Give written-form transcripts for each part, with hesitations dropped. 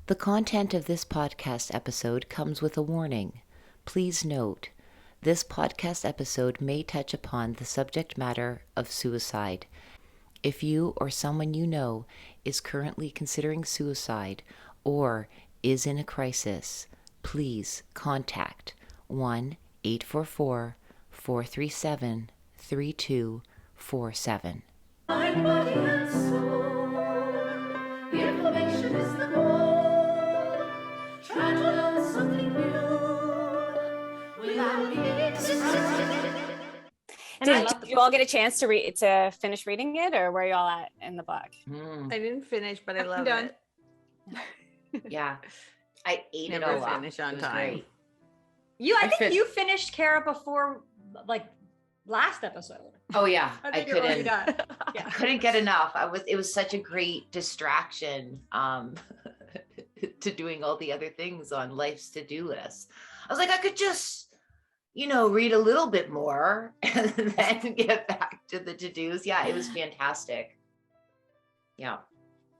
The content of this podcast episode comes with a warning. Please note, this podcast episode may touch upon the subject matter of suicide. If you or someone you know is currently considering suicide or is in a crisis, please contact 1-844-437-3247. Mind, body, and soul. The information is the goal. Try to learn something new without being distracted. Did you all get a chance to finish reading it, or were you all at in the book? I didn't finish, but I love it. Yeah, I ate it Never all up. finish on It was time. great. I think you finished Kara before like last episode. Oh yeah, I think you're already couldn't. done. Yeah. I couldn't get enough. It was such a great distraction to doing all the other things on life's to-do list. I was like, I could just, read a little bit more and then get back to the to-dos. Yeah, it was fantastic. Yeah.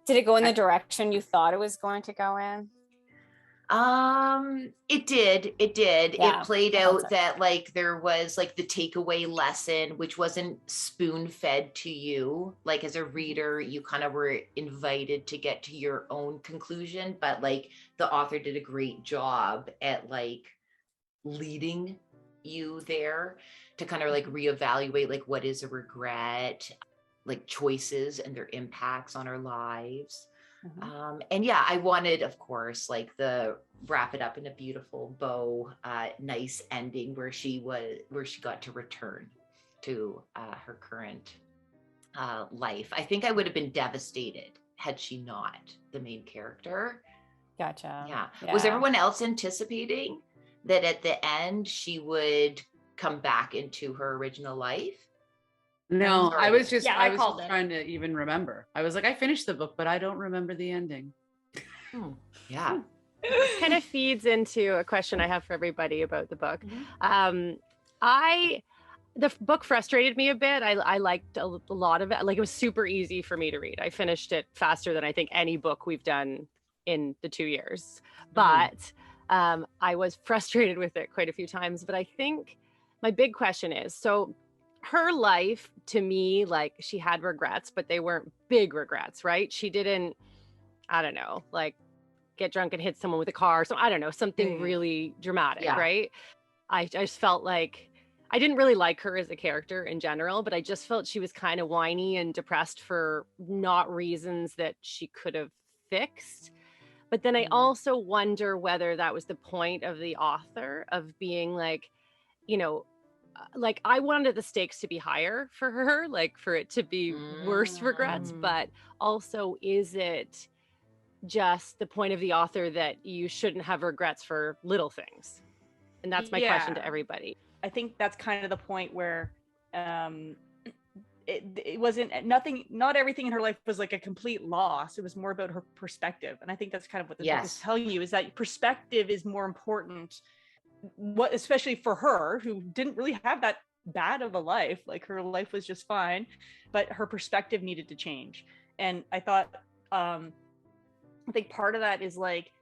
Did it go in the direction you thought it was going to go in? It did. Yeah, It played I out thought so. that like there was like the takeaway lesson, which wasn't spoon fed to you. Like as a reader, you kind of were invited to get to your own conclusion, but like the author did a great job at like leading you there to kind of like reevaluate like what is a regret, like choices and their impacts on our lives. And yeah, I wanted, of course, like the wrap it up in a beautiful bow, nice ending where she got to return to her current life. I think I would have been devastated had she not, the main character. Gotcha. Yeah. Was everyone else anticipating that at the end she would come back into her original life? No, I was just I called it. trying to even remember. I was like, I finished the book, but I don't remember the ending. Yeah. Kind of feeds into a question I have for everybody about the book. The book frustrated me a bit. I liked a lot of it. Like it was super easy for me to read. I finished it faster than I think any book we've done in the 2 years. But I was frustrated with it quite a few times. But I think my big question is, so her life to me, like she had regrets, but they weren't big regrets, right? She didn't, I don't know, like get drunk and hit someone with a car. So I don't know, something really dramatic, right? I just felt like I didn't really like her as a character in general, but I just felt she was kind of whiny and depressed for not reasons that she could have fixed. But then I also wonder whether that was the point of the author of being like, like I wanted the stakes to be higher for her, like for it to be worse regrets, but also is it just the point of the author that you shouldn't have regrets for little things? And that's my question to everybody. I think that's kind of the point where it wasn't nothing, not everything in her life was like a complete loss. It was more about her perspective. And I think that's kind of what the book is telling you, is that perspective is more important, especially for her, who didn't really have that bad of a life. Like her life was just fine, but her perspective needed to change. And I thought, I think part of that is like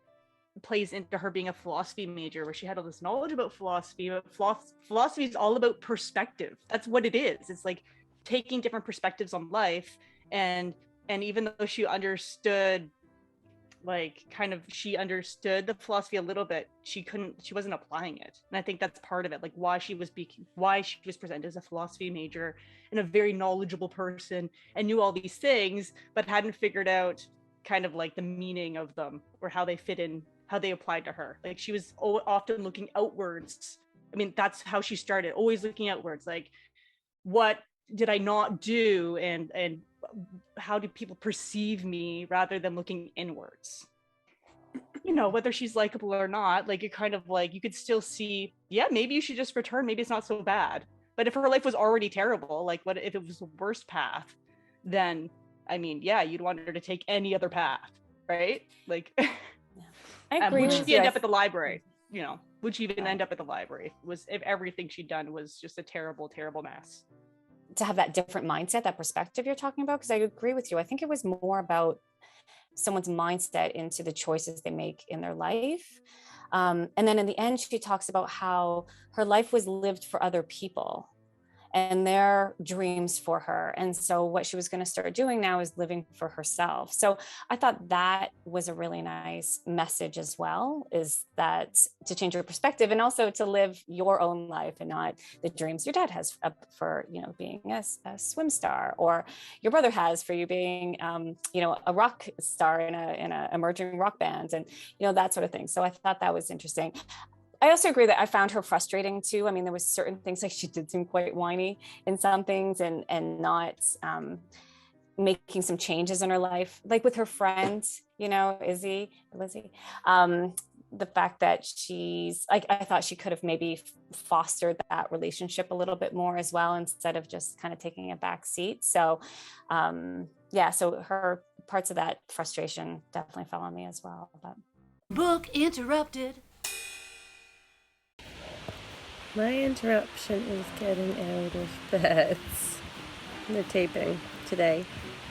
plays into her being a philosophy major, where she had all this knowledge about philosophy, but philosophy is all about perspective. That's what it is. It's like taking different perspectives on life. And even though she understood, like she understood the philosophy a little bit, she wasn't applying it. And I think that's part of it, like why she was presented as a philosophy major and a very knowledgeable person and knew all these things, but hadn't figured out kind of like the meaning of them or how they fit in, how they applied to her. Like she was often looking outwards. I mean, that's how she started, always looking outwards. Like, what did I not do? And how do people perceive me, rather than looking inwards? Whether she's likable or not, like it kind of like, you could still see, yeah, maybe you should just return. Maybe it's not so bad. But if her life was already terrible, like what if it was the worst path? Then, I mean, yeah, you'd want her to take any other path, right? Like, I agree. Would she end up at the library? Would she even end up at the library? If everything she'd done was just a terrible, terrible mess? To have that different mindset, that perspective you're talking about, because I agree with you. I think it was more about someone's mindset into the choices they make in their life. And then in the end, she talks about how her life was lived for other people and their dreams for her. And so what she was going to start doing now is living for herself. So I thought that was a really nice message as well, is that to change your perspective and also to live your own life and not the dreams your dad has for, you know, being a swim star, or your brother has for you being, you know, a rock star in a emerging rock band, and, you know, that sort of thing. So I thought that was interesting. I also agree that I found her frustrating too. I mean, there was certain things, like she did seem quite whiny in some things, and not making some changes in her life, like with her friend, you know, Lizzie. The fact that she's like, I thought she could have maybe fostered that relationship a little bit more as well, instead of just kind of taking a back seat. So yeah, so her parts of that frustration definitely fell on me as well. But. Book interrupted. My interruption is getting out of bed. They're taping today,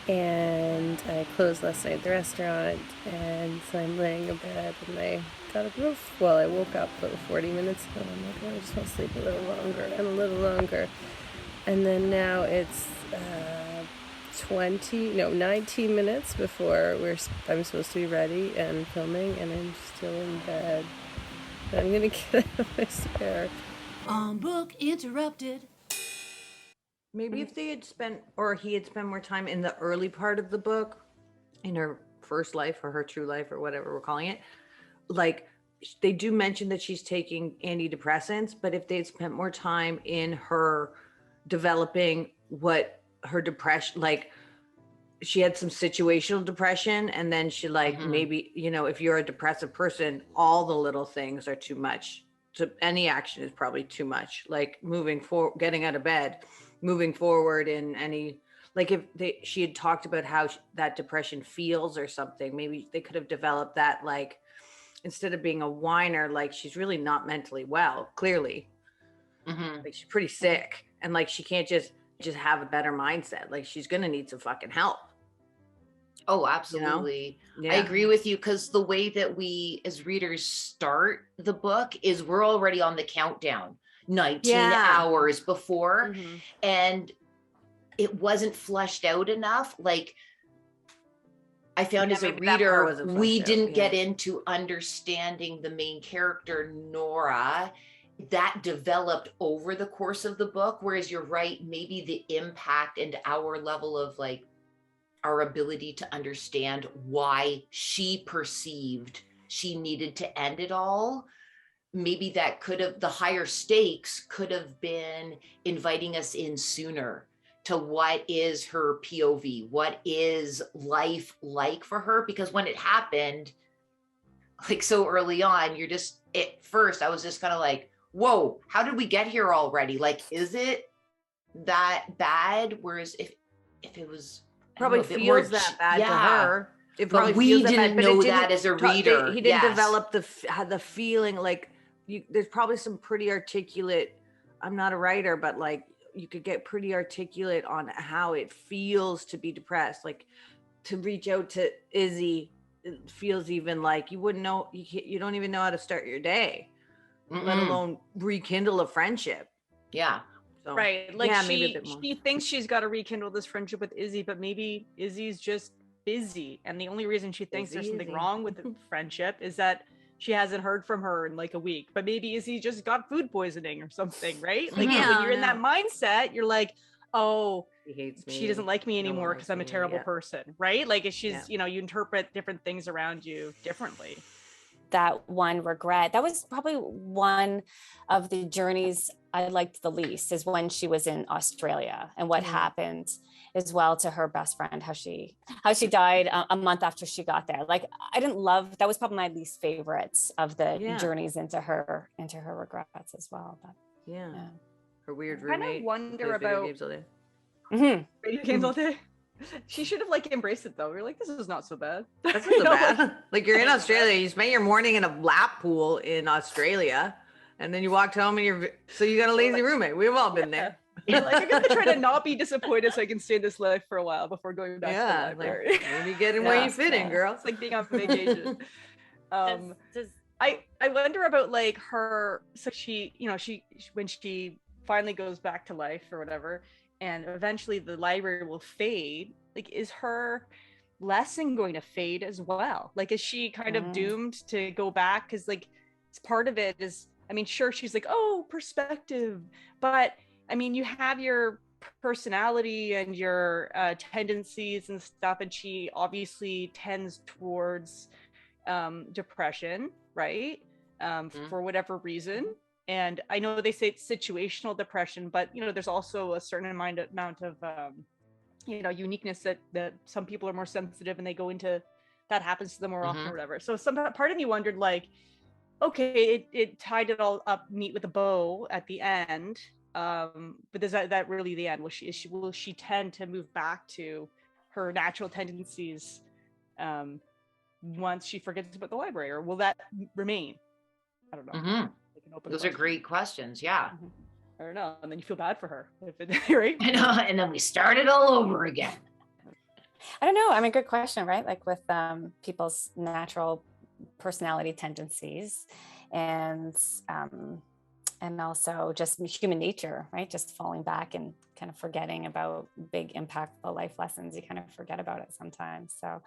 and I closed last night at the restaurant, and so I'm laying in bed, and I got up I woke up about 40 minutes ago, and I'm like, oh, I just want to sleep a little longer, and a little longer, and then now it's 19 minutes before I'm supposed to be ready and filming, and I'm still in bed. But I'm gonna get out of my chair. Book interrupted. Maybe if they had spent, or he had spent more time in the early part of the book, in her first life or her true life or whatever we're calling it, like they do mention that she's taking antidepressants, but if they'd spent more time in her developing what her depression, like she had some situational depression, and then she maybe, you know, if you're a depressive person, all the little things are too much. So any action is probably too much, like getting out of bed, moving forward in any, like if she had talked about how that depression feels or something, maybe they could have developed that, like, instead of being a whiner, like she's really not mentally well, clearly. Like she's pretty sick, and like she can't just have a better mindset. Like she's going to need some fucking help. Oh, absolutely. You know? Yeah. I agree with you, because the way that we as readers start the book is we're already on the countdown 19 hours before, and it wasn't fleshed out enough. Like I found as a reader, we didn't get into understanding the main character, Nora. That developed over the course of the book, whereas you're right, maybe the impact and our level of like our ability to understand why she perceived she needed to end it all. Maybe that the higher stakes could have been inviting us in sooner to what is her POV, what is life like for her? Because when it happened, like so early on, at first I was just kind of like, whoa, how did we get here already? Like, is it that bad? Whereas if it was, probably feels that bad to her. It probably but we didn't know that as a reader. He didn't develop the feeling, like there's probably some pretty articulate, I'm not a writer, but like you could get pretty articulate on how it feels to be depressed. Like to reach out to Izzy, it feels even like you wouldn't know, you don't even know how to start your day, let alone rekindle a friendship. Yeah. So, right. Like she thinks she's got to rekindle this friendship with Izzy, but maybe Izzy's just busy. And the only reason she thinks there's something wrong with the friendship is that she hasn't heard from her in like a week. But maybe Izzy just got food poisoning or something, right? Like when you're in that mindset, you're like, oh, he hates me. She doesn't like me anymore because I'm a terrible person, right? Like she's, you know, you interpret different things around you differently. That one regret, that was probably one of the journeys I liked the least, is when she was in Australia and what happened as well to her best friend, how she died a month after she got there. Like I didn't love, that was probably my least favorite of the journeys into her regrets as well. But her weird roommate. I kind of wonder about video games all day. Video games all day. She should have like embraced it though. We're like, this is not so bad. That's not so bad. Like you're in Australia, you spent your morning in a lap pool in Australia, and then you walked home and so you got a lazy roommate. We've all been there. Like, I'm gonna try to not be disappointed so I can stay in this life for a while before going back to the library. Like, maybe getting where you fit in, girl. It's like being on vacation. Does I wonder about like her, so she, you know, she when she finally goes back to life or whatever, and eventually the library will fade, like, is her lesson going to fade as well? Like, is she kind of doomed to go back? Because like, it's part of it is, I mean, sure, she's like, oh, perspective, but I mean, you have your personality and your tendencies and stuff, and she obviously tends towards depression, right? For whatever reason. And I know they say it's situational depression, but you know, there's also a certain amount of you know, uniqueness that some people are more sensitive and they go into, that happens to them more often or whatever. So some part of me wondered, like, okay, it tied it all up neat with a bow at the end, but is that really the end? Will she tend to move back to her natural tendencies once she forgets about the library, or will that remain? I don't know. Those are great questions. Yeah. I don't know. And then you feel bad for her, right? I know. And then we start it all over again. I don't know. I mean, good question, right? Like with people's natural personality tendencies, and also just human nature, right? Just falling back and kind of forgetting about big impactful life lessons. You kind of forget about it sometimes. So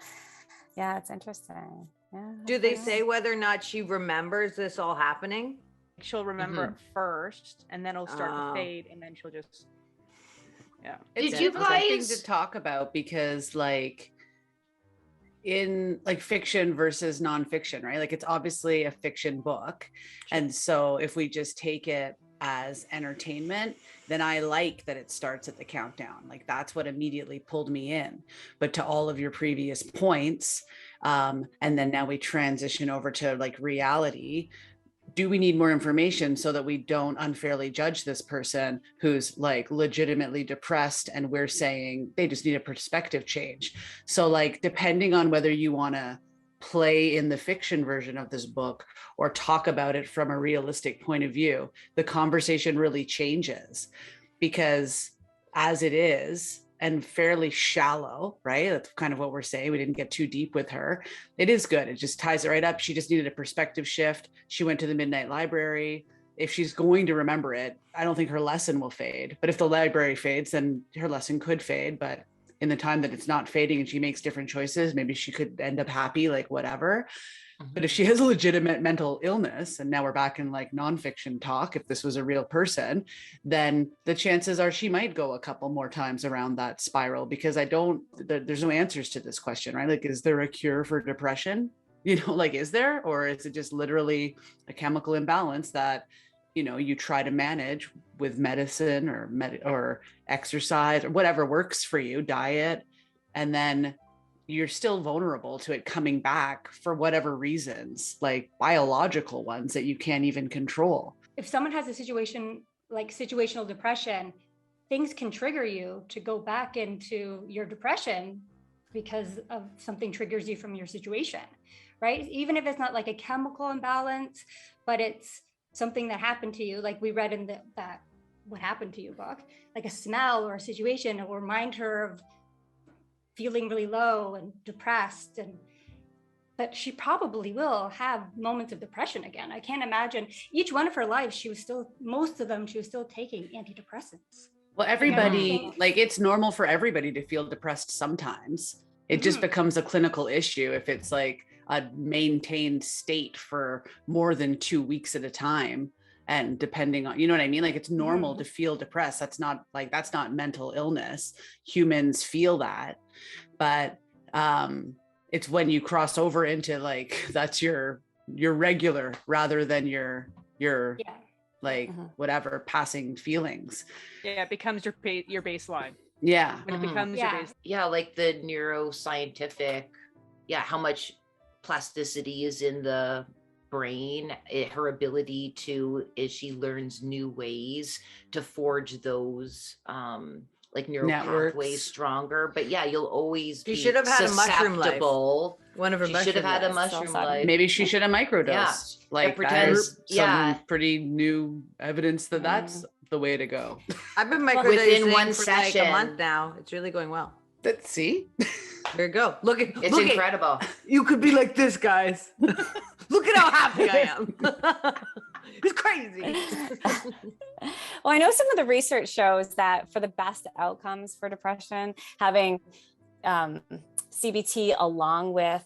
yeah, it's interesting. Yeah. Do they say whether or not she remembers this all happening? She'll remember it first, and then it'll start to fade, and then she'll just, Did you guys to talk about, because like in like fiction versus nonfiction, right? Like, it's obviously a fiction book, and so if we just take it as entertainment, then I like that it starts at the countdown. Like, that's what immediately pulled me in. But to all of your previous points, and then now we transition over to like reality. Do we need more information so that we don't unfairly judge this person who's like legitimately depressed, and we're saying they just need a perspective change? So like, depending on whether you want to play in the fiction version of this book or talk about it from a realistic point of view, the conversation really changes, because as it is, and fairly shallow, right? That's kind of what we're saying. We didn't get too deep with her. It is good. It just ties it right up. She just needed a perspective shift. She went to the Midnight Library. If she's going to remember it, I don't think her lesson will fade. But if the library fades, then her lesson could fade. But in the time that it's not fading and she makes different choices, maybe she could end up happy, like whatever. But if she has a legitimate mental illness, and now we're back in like nonfiction talk, if this was a real person, then the chances are she might go a couple more times around that spiral, because there's no answers to this question, right? Like, is there a cure for depression? You know, like, is there, or is it just literally a chemical imbalance that, you know, you try to manage with medicine or exercise or whatever works for you, diet, and then you're still vulnerable to it coming back for whatever reasons, like biological ones that you can't even control. If someone has a situation like situational depression, things can trigger you to go back into your depression because of something triggers you from your situation, right? Even if it's not like a chemical imbalance, but it's something that happened to you, like we read in that What Happened to You book, like a smell or a situation will remind her of feeling really low and depressed, but she probably will have moments of depression again. I can't imagine. Each one of her lives, most of them she was still taking antidepressants. Well, everybody, like, it's normal for everybody to feel depressed sometimes. It just becomes a clinical issue if it's like a maintained state for more than 2 weeks at a time. And depending on, you know what I mean? Like, it's normal to feel depressed. That's not mental illness. Humans feel that. But it's when you cross over into like, that's your regular rather than your like whatever passing feelings. Yeah, it becomes your baseline. Yeah. When it becomes your base. Yeah, like the neuroscientific, how much plasticity is in the brain, her ability to, as she learns new ways to forge those like neural pathways stronger. But yeah, you'll always be should have had a mushroom life. One of her should have had a mushroom life. Maybe she should have microdosed. Yeah. Like, there's some pretty new evidence that that's the way to go. I've been Within microdosing one for like session. a month now. It's really going well. Let's see. There you go. Look at It's incredible. You could be like this, guys. Look at how happy I am. It's crazy. Well, I know some of the research shows that for the best outcomes for depression, having CBT along with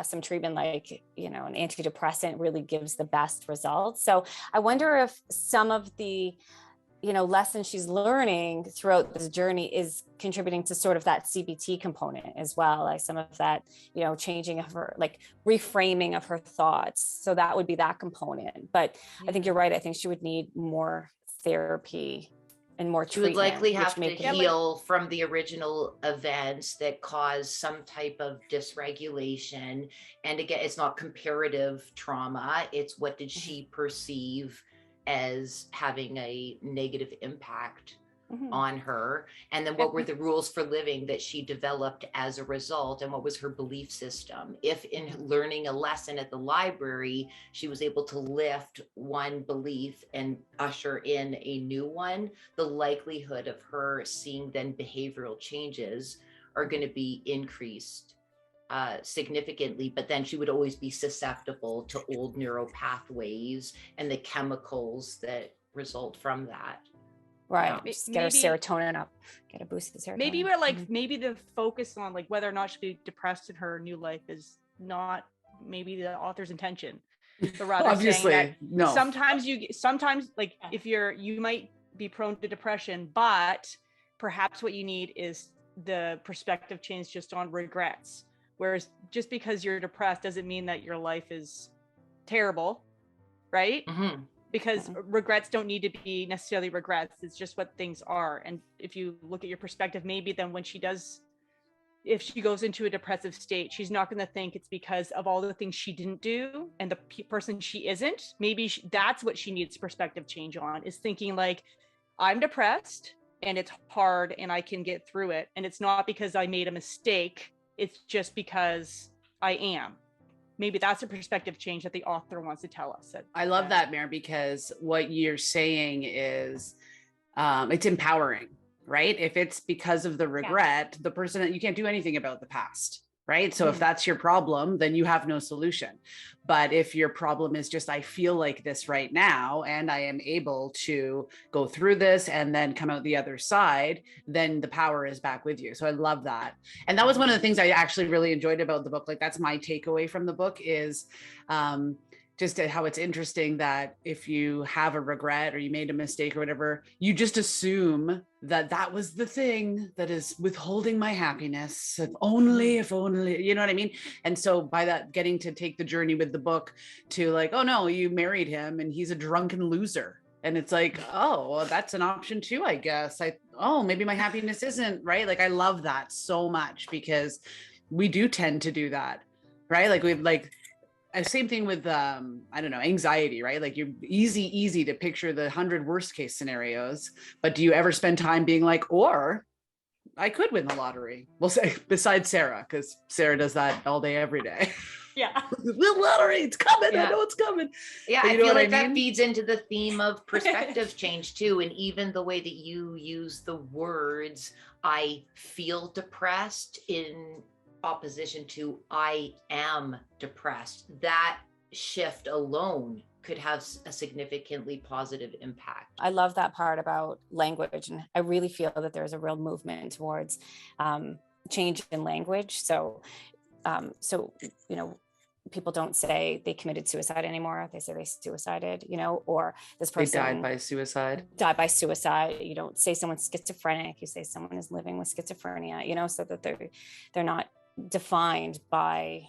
some treatment like, an antidepressant really gives the best results. So I wonder if some of the, lessons she's learning throughout this journey is contributing to sort of that CBT component as well, like some of that, changing of her, like reframing of her thoughts. So that would be that component. But I think you're right. I think she would need more therapy and more She would likely have to make heal from the original events that caused some type of dysregulation. And again, it's not comparative trauma. It's what did she perceive as having a negative impact on her, and then what were the rules for living that she developed as a result, and what was her belief system. If in learning a lesson at the library she was able to lift one belief and usher in a new one, the likelihood of her seeing then behavioral changes are going to be increased significantly. But then she would always be susceptible to old neural pathways and the chemicals that result from that. Right. Just get her serotonin up, get a boost of serotonin. Maybe we're like, maybe the focus on like whether or not she'll be depressed in her new life is not maybe the author's intention, but rather obviously saying that no. Sometimes like if you might be prone to depression, but perhaps what you need is the perspective change just on regrets. Whereas just because you're depressed doesn't mean that your life is terrible, right? Because regrets don't need to be necessarily regrets. It's just what things are. And if you look at your perspective, maybe then if she goes into a depressive state, she's not going to think it's because of all the things she didn't do and the person she isn't. Maybe that's what she needs perspective change on, is thinking like, I'm depressed and it's hard and I can get through it. And it's not because I made a mistake. It's just because I am. Maybe that's a perspective change that the author wants to tell us. I love that, Mare, because what you're saying is it's empowering, right? If it's because of the regret, the person that you can't do anything about the past, right? So if that's your problem, then you have no solution. But if your problem is just, I feel like this right now, and I am able to go through this and then come out the other side, then the power is back with you. So I love that. And that was one of the things I actually really enjoyed about the book. Like that's my takeaway from the book is just how it's interesting that if you have a regret or you made a mistake or whatever, you just assume that that was the thing that is withholding my happiness. If only, you know what I mean? And so by that, getting to take the journey with the book to like, oh no, you married him and he's a drunken loser. And it's like, oh, well, that's an option too, I guess. Maybe my happiness isn't right. Like, I love that so much because we do tend to do that, right? Like same thing with anxiety, right? Like you're easy to picture the 100 worst case scenarios, but do you ever spend time being like, or I could win the lottery? Well, say besides Sarah, because Sarah does that all day, every day. Yeah. The lottery, it's coming. Yeah. I know it's coming. Yeah, I feel like that feeds into the theme of perspective change too. And even the way that you use the words, I feel depressed, in opposition to I am depressed, that shift alone could have a significantly positive impact. I love that part about language, and I really feel that there's a real movement towards change in language. So people don't say they committed suicide anymore. They say they suicided, or this person died by suicide. You don't say someone's schizophrenic. You say someone is living with schizophrenia, so that they're not defined by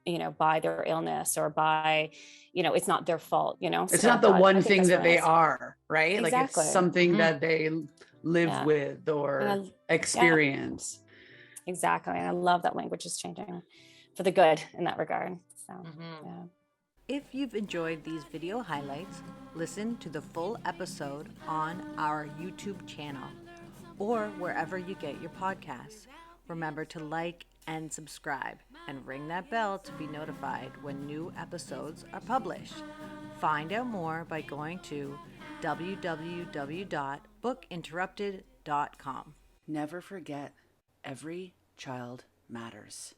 their illness or by, it's not their fault, It's not the one thing that they are, right? Exactly. Like it's something that they live with or experience. Yeah. Exactly. And I love that language is changing for the good in that regard. So, If you've enjoyed these video highlights, listen to the full episode on our YouTube channel or wherever you get your podcasts. Remember to like and subscribe and ring that bell to be notified when new episodes are published. Find out more by going to www.bookinterrupted.com. Never forget, every child matters.